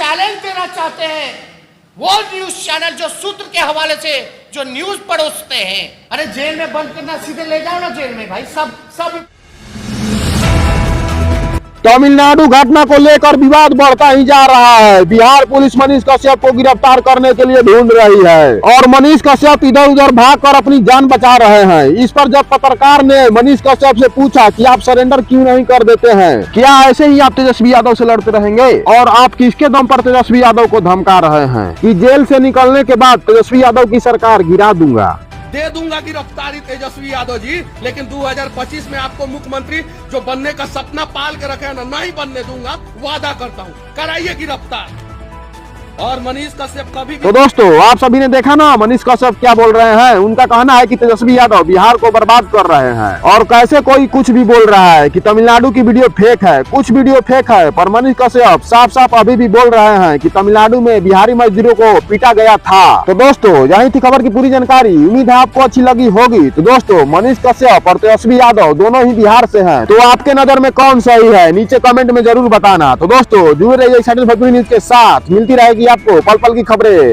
Challenge देना चाहते हैं वो न्यूज चैनल जो सूत्र के हवाले से जो न्यूज परोसते हैं। अरे जेल में बंद करना, सीधे ले जाओ ना जेल में भाई। सब तमिलनाडु घटना को लेकर विवाद बढ़ता ही जा रहा है। बिहार पुलिस मनीष कश्यप को गिरफ्तार करने के लिए ढूंढ रही है और मनीष कश्यप इधर उधर भागकर अपनी जान बचा रहे हैं। इस पर जब पत्रकार ने मनीष कश्यप से पूछा कि आप सरेंडर क्यों नहीं कर देते हैं, क्या ऐसे ही आप तेजस्वी यादव से लड़ते रहेंगे और आप किसके दम पर तेजस्वी यादव को धमका रहे हैं कि जेल से निकलने के बाद तेजस्वी यादव की सरकार गिरा दूंगा, दे दूंगा गिरफ्तारी तेजस्वी यादव जी, लेकिन 2025 में आपको मुख्यमंत्री जो बनने का सपना पाल के रखे हैं ना, नहीं बनने दूंगा, वादा करता हूं। कराइए गिरफ्तार। और मनीष कश्यप कभी तो दोस्तों आप सभी ने देखा ना मनीष कश्यप क्या बोल रहे हैं। उनका कहना है कि तेजस्वी यादव बिहार को बर्बाद कर रहे हैं और कैसे कोई कुछ भी बोल रहा है कि तमिलनाडु की वीडियो फेक है, कुछ वीडियो फेक है, पर मनीष कश्यप साफ साफ अभी भी बोल रहे हैं कि तमिलनाडु में बिहारी मजदूरों को पीटा गया था। तो दोस्तों यही थी खबर की पूरी जानकारी। उम्मीद है आपको अच्छी लगी होगी। तो दोस्तों मनीष कश्यप और तेजस्वी यादव दोनों ही बिहार से हैं, तो आपके नजर में कौन सही है नीचे कमेंट में जरूर बताना। तो दोस्तों जुड़े रहिए एक्साइटेड भोजपुरी न्यूज के साथ, मिलती रहेगी आपको पल पल की खबरें।